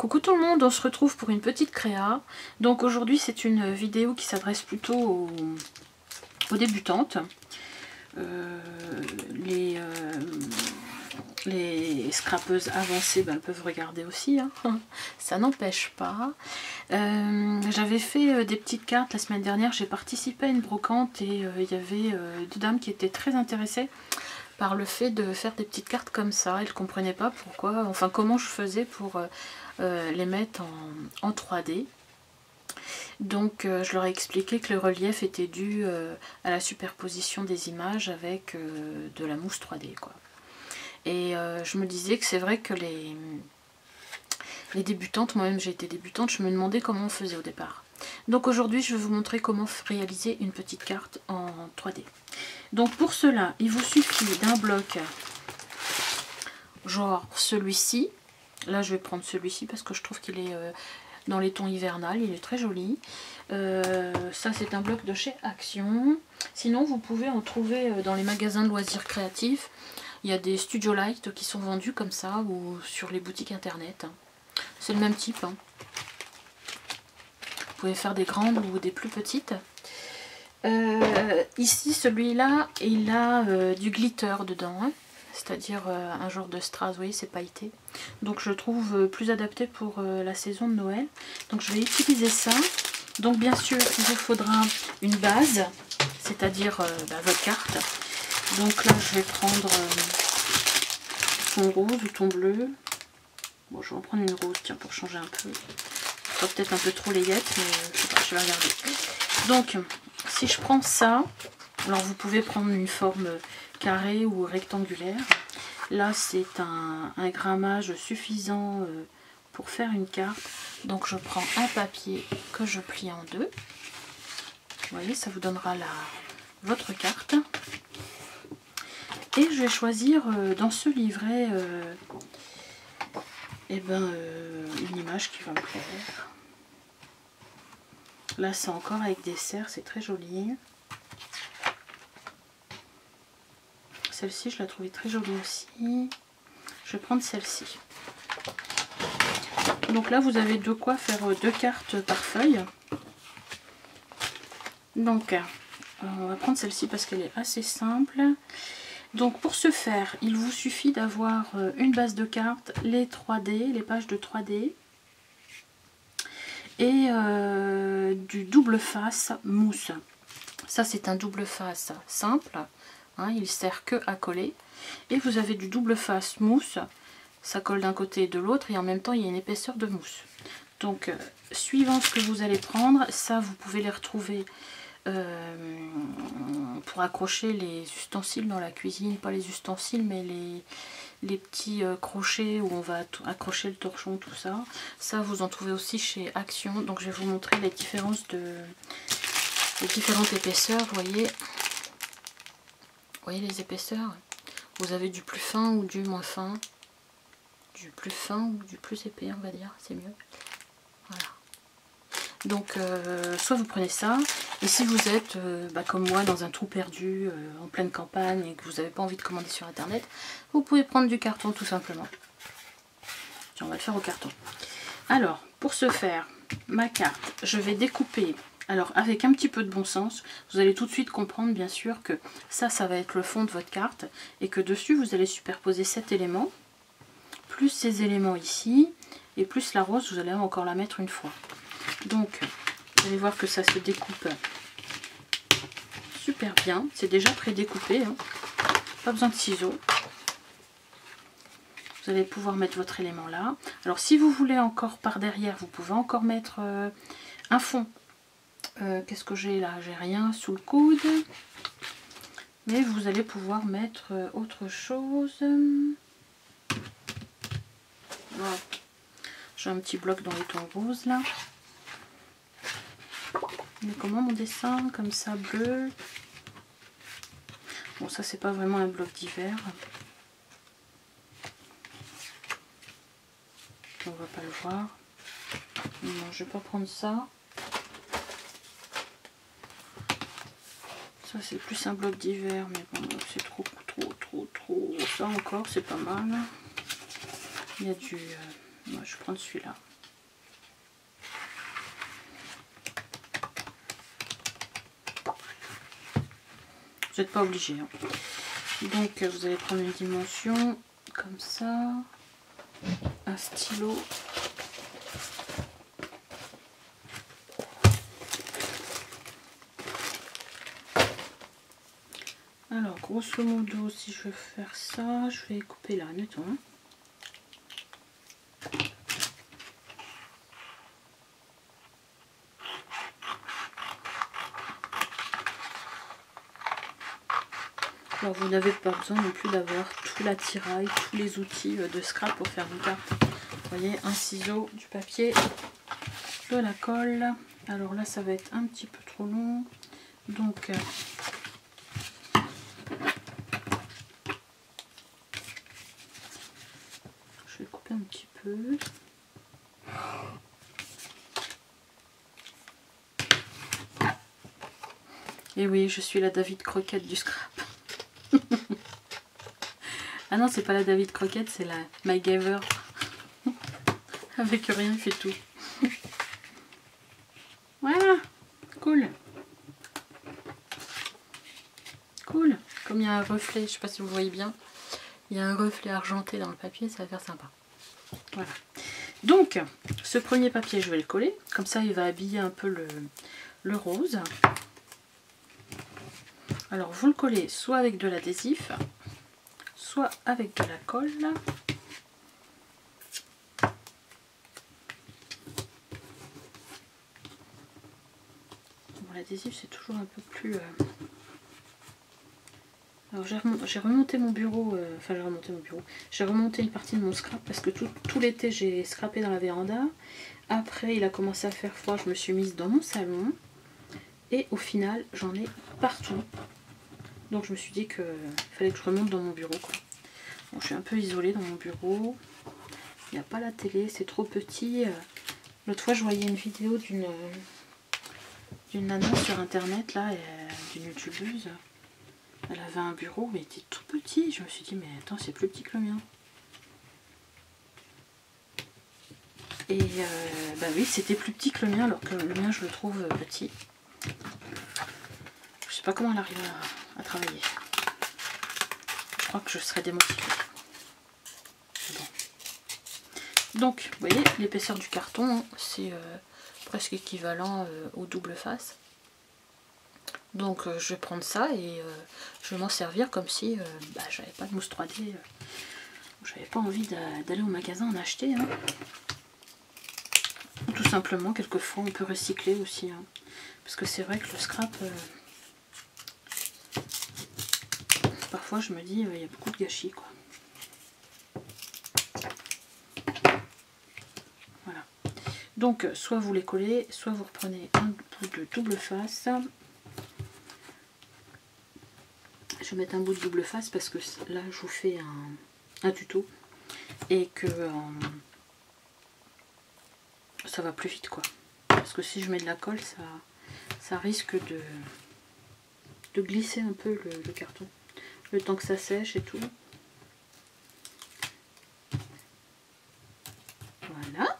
Coucou tout le monde, on se retrouve pour une petite créa. Donc aujourd'hui c'est une vidéo qui s'adresse plutôt aux débutantes. Les scrapeuses avancées elles peuvent regarder aussi, hein. Ça n'empêche pas. J'avais fait des petites cartes la semaine dernière, j'ai participé à une brocante et il y avait deux dames qui étaient très intéressées par le fait de faire des petites cartes comme ça. Elles ne comprenaient pas pourquoi, enfin comment je faisais pour les mettre en 3D. Donc je leur ai expliqué que le relief était dû à la superposition des images avec de la mousse 3D, quoi. Et je me disais que c'est vrai que les débutantes, moi-même j'ai été débutante, je me demandais comment on faisait au départ. Donc aujourd'hui je vais vous montrer comment réaliser une petite carte en 3D. Donc pour cela, il vous suffit d'un bloc, genre celui-ci. Là je vais prendre celui-ci parce que je trouve qu'il est dans les tons hivernales, il est très joli. Ça c'est un bloc de chez Action. Sinon vous pouvez en trouver dans les magasins de loisirs créatifs. Il y a des Studio Light qui sont vendus comme ça ou sur les boutiques internet. C'est le même type, hein. Vous pouvez faire des grandes ou des plus petites. Ici celui-là il a du glitter dedans, hein. C'est-à-dire un genre de strass, vous voyez, c'est pailleté. Donc je trouve plus adapté pour la saison de Noël. Donc je vais utiliser ça. Donc bien sûr il vous faudra une base, c'est-à-dire votre carte. Donc là je vais prendre ton rose ou ton bleu. Bon, je vais en prendre une rose, tiens, pour changer un peu. Ce sera peut-être un peu trop layette, mais je sais pas, je vais regarder. Donc si je prends ça, alors vous pouvez prendre une forme carrée ou rectangulaire. Là c'est un grammage suffisant pour faire une carte. Donc je prends un papier que je plie en deux. Vous voyez, ça vous donnera votre carte. Et je vais choisir dans ce livret une image qui va me plaire. Là c'est encore avec des cerfs, c'est très joli. Celle-ci je la trouvais très jolie aussi. Je vais prendre celle-ci. Donc là vous avez de quoi faire deux cartes par feuille. Donc on va prendre celle-ci parce qu'elle est assez simple. Donc pour ce faire, il vous suffit d'avoir une base de cartes, les 3D, les pages de 3D et du double face mousse. Ça c'est un double face simple, hein, il sert que à coller. Et vous avez du double face mousse, ça colle d'un côté et de l'autre et en même temps il y a une épaisseur de mousse. Donc suivant ce que vous allez prendre, ça vous pouvez les retrouver pour accrocher les ustensiles dans la cuisine, pas les ustensiles mais les petits crochets où on va accrocher le torchon, tout ça. Ça vous en trouvez aussi chez Action. Donc je vais vous montrer les différentes épaisseurs. Vous voyez les épaisseurs. Vous avez du plus fin ou du moins fin, du plus fin ou du plus épais, on va dire, c'est mieux. Voilà. Donc soit vous prenez ça, et si vous êtes comme moi dans un trou perdu en pleine campagne et que vous n'avez pas envie de commander sur internet, vous pouvez prendre du carton tout simplement. Tiens, on va le faire au carton. Alors pour ce faire, ma carte, je vais découper, alors avec un petit peu de bon sens, vous allez tout de suite comprendre bien sûr que ça va être le fond de votre carte et que dessus vous allez superposer cet élément, plus ces éléments ici, et plus la rose, vous allez encore la mettre une fois. Donc vous allez voir que ça se découpe super bien, c'est déjà pré-découpé, hein. Pas besoin de ciseaux. Vous allez pouvoir mettre votre élément là. Alors si vous voulez encore par derrière, vous pouvez encore mettre un fond. Qu'est-ce que j'ai là? J'ai rien sous le coude. Mais vous allez pouvoir mettre autre chose. Voilà. J'ai un petit bloc dans les tons roses là. Mais comment mon dessin? Comme ça, bleu. Bon, ça c'est pas vraiment un bloc d'hiver. On va pas le voir. Non, je vais pas prendre ça. Ça c'est plus un bloc d'hiver, mais bon, c'est trop. Ça encore, c'est pas mal. Il y a du... moi je vais prendre celui-là. Vous n'êtes pas obligé. Hein. Donc vous allez prendre une dimension comme ça, un stylo. Alors grosso modo, si je veux faire ça, je vais couper là, nettement. Alors vous n'avez pas besoin non plus d'avoir tout l'attirail, tous les outils de scrap pour faire une carte. Vous voyez, un ciseau, du papier, de la colle. Alors là ça va être un petit peu trop long. Donc je vais couper un petit peu. Et oui, je suis la David Croquette du scrap. Ah non, c'est pas la David Croquette, c'est la MacGyver. Avec rien, il fait tout. Voilà, cool. Cool. Comme il y a un reflet, je sais pas si vous voyez bien, il y a un reflet argenté dans le papier, ça va faire sympa. Voilà. Donc, ce premier papier, je vais le coller. Comme ça, il va habiller un peu le rose. Alors, vous le collez soit avec de l'adhésif, soit avec de la colle. Bon, l'adhésif, c'est toujours un peu plus... Alors j'ai remonté mon bureau, j'ai remonté une partie de mon scrap parce que tout l'été j'ai scrapé dans la véranda. Après il a commencé à faire froid, je me suis mise dans mon salon et au final j'en ai partout. Donc je me suis dit qu'il fallait que je remonte dans mon bureau, quoi. Bon, je suis un peu isolée dans mon bureau, il n'y a pas la télé, c'est trop petit. L'autre fois je voyais une vidéo d'une nana sur internet là, d'une youtubeuse. Elle avait un bureau, mais il était tout petit. Je me suis dit, mais attends, c'est plus petit que le mien. Et bah oui, c'était plus petit que le mien, alors que le mien, je le trouve petit. Je sais pas comment elle arrive à travailler. Je crois que je serais démotivée. Bon. Donc, vous voyez, l'épaisseur du carton, hein, c'est presque équivalent au double face. Donc je vais prendre ça et je vais m'en servir comme si j'avais pas de mousse 3D. J'avais pas envie d'aller au magasin en acheter. Hein. Ou tout simplement, quelquefois on peut recycler aussi. Hein. Parce que c'est vrai que le scrap, parfois je me dis, il y a beaucoup de gâchis, quoi. Voilà. Donc soit vous les collez, soit vous reprenez un bout de double face. Je vais mettre un bout de double face parce que là je vous fais un tuto et que ça va plus vite, quoi. Parce que si je mets de la colle, ça risque de glisser un peu le carton. Le temps que ça sèche et tout. Voilà.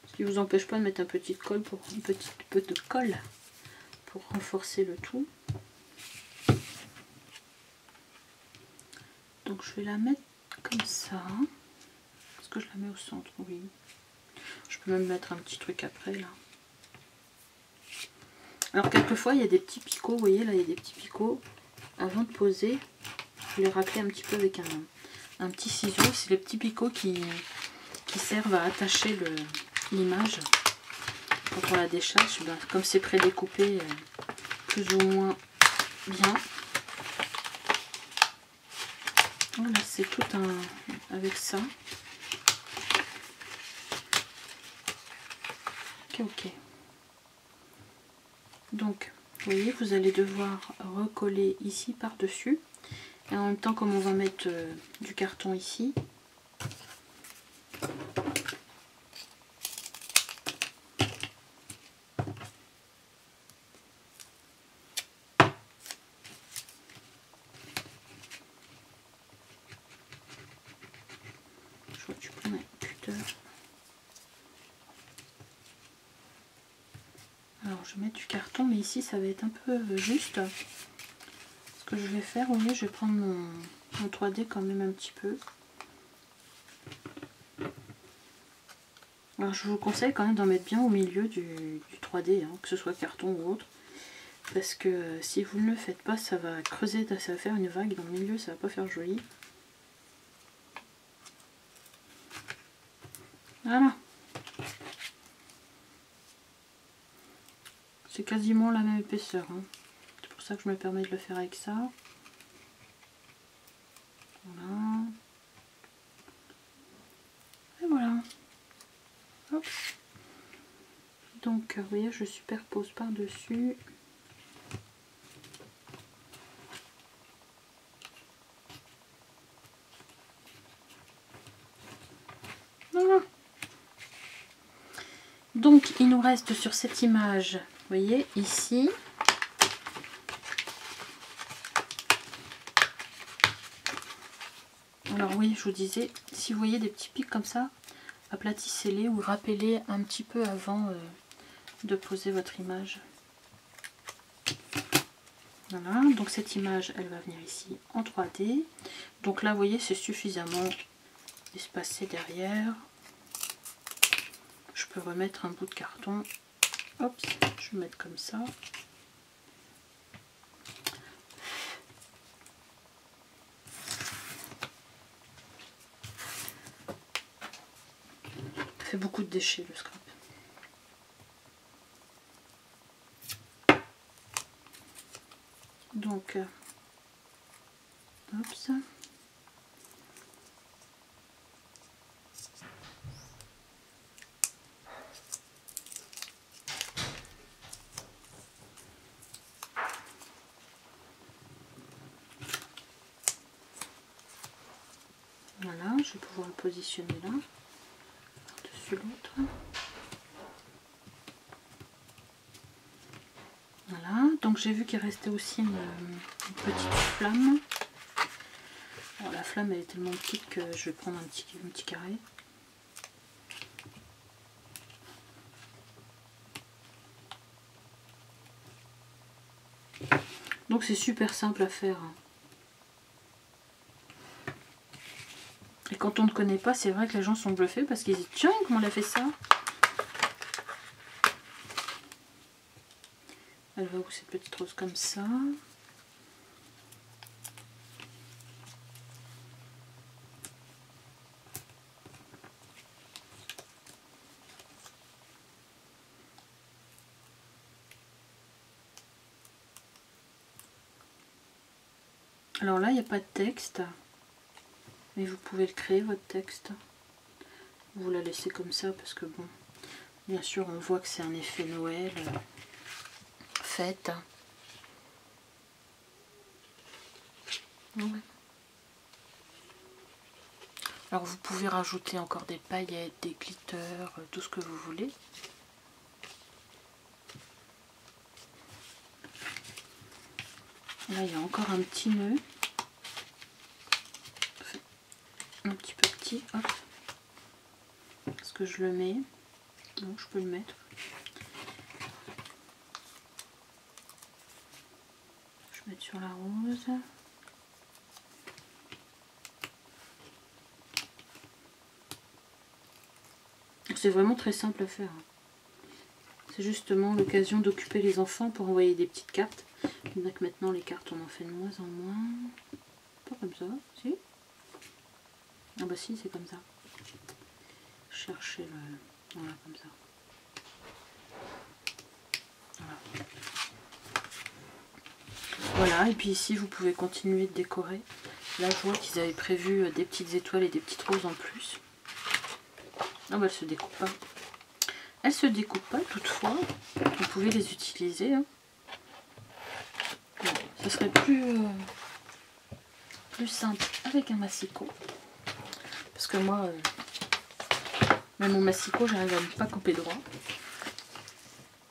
Ce qui ne vous empêche pas de mettre un petit peu de colle pour renforcer le tout. Donc je vais la mettre comme ça. Est-ce que je la mets au centre? Oui. Je peux même mettre un petit truc après là. Alors quelquefois il y a des petits picots, vous voyez là il y a des petits picots. Avant de poser, je vais les racler un petit peu avec un petit ciseau. C'est les petits picots qui servent à attacher l'image. Quand on la déchasse, comme c'est prédécoupé plus ou moins bien. Voilà, c'est tout avec ça. Ok. Donc, vous voyez, vous allez devoir recoller ici par-dessus. Et en même temps, comme on va mettre du carton ici, J'aurais dû prendre un cutter. Alors je vais mettre du carton, mais ici ça va être un peu juste. Ce que je vais faire, vous voyez, je vais prendre mon 3D quand même un petit peu. Alors je vous conseille quand même d'en mettre bien au milieu du 3D, hein, que ce soit carton ou autre. Parce que si vous ne le faites pas, ça va creuser, ça va faire une vague dans le milieu, ça va pas faire joli. Voilà. C'est quasiment la même épaisseur. Hein. C'est pour ça que je me permets de le faire avec ça. Voilà. Et voilà. Hop. Donc, vous voyez, je superpose par-dessus. Voilà. Donc, il nous reste sur cette image, vous voyez, ici. Alors oui, je vous disais, si vous voyez des petits pics comme ça, aplatissez-les ou râpez-les un petit peu avant de poser votre image. Voilà, donc cette image, elle va venir ici en 3D. Donc là, vous voyez, c'est suffisamment espacé derrière. Je peux remettre un bout de carton. Hop, je vais mettre comme ça. Ça fait beaucoup de déchets le scrap. Donc, hop ça. Voilà, je vais pouvoir le positionner là, dessus l'autre. Voilà, donc j'ai vu qu'il restait aussi une petite flamme. Alors, la flamme elle est tellement petite que je vais prendre un petit carré. Donc c'est super simple à faire. Et quand on ne connaît pas, c'est vrai que les gens sont bluffés parce qu'ils disent tiens, comment elle a fait ça? Elle va où cette petite rose comme ça? Alors là, il n'y a pas de texte, mais vous pouvez le créer votre texte. Vous la laissez comme ça parce que bon, bien sûr, on voit que c'est un effet Noël. Fête. Ouais. Alors vous pouvez rajouter encore des paillettes, des glitters, tout ce que vous voulez. Là, il y a encore un petit nœud. Un petit peu petit, hop. Est-ce que je le mets? Non, je peux le mettre. Je vais mettre sur la rose. C'est vraiment très simple à faire. C'est justement l'occasion d'occuper les enfants pour envoyer des petites cartes. Il y en a que maintenant les cartes on en fait de moins en moins. Pas comme ça, si? Ah bah si, c'est comme ça. Cherchez le... Voilà, comme ça. Voilà. Voilà, et puis ici vous pouvez continuer de décorer. Là je vois qu'ils avaient prévu des petites étoiles et des petites roses en plus. Ah bah elle se découpe pas. Elle se découpe pas toutefois. Vous pouvez les utiliser. Hein. Bon, ce serait plus simple avec un massicot. Parce que moi, même au massicot, j'arrive à ne pas couper droit.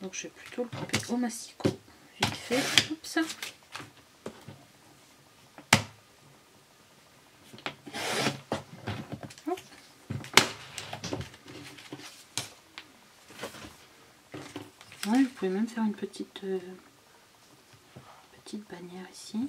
Donc je vais plutôt le couper au massicot. Vite fait, hop ça. pouvez même faire une petite bannière ici.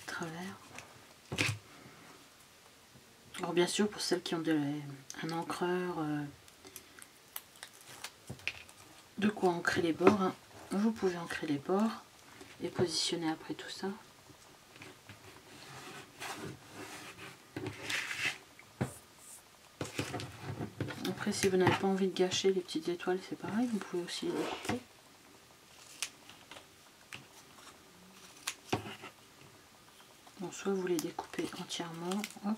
Travers. Alors bien sûr pour celles qui ont un encreur, de quoi ancrer les bords, hein, vous pouvez ancrer les bords et positionner après tout ça. Après si vous n'avez pas envie de gâcher les petites étoiles, c'est pareil, vous pouvez aussi les découper. Bon, soit vous les découpez entièrement, hop.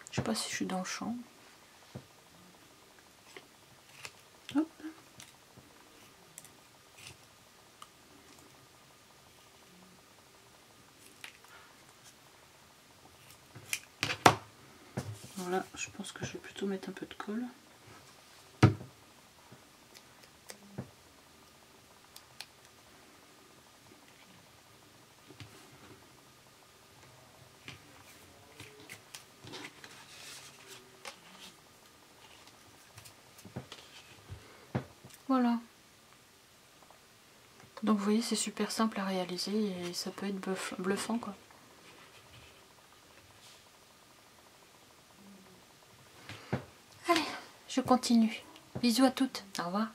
Je sais pas si je suis dans le champ. Hop. Voilà, je pense que je vais plutôt mettre un peu de colle. Voilà. Donc vous voyez, c'est super simple à réaliser et ça peut être bluffant quoi. Allez, je continue. Bisous à toutes. Au revoir.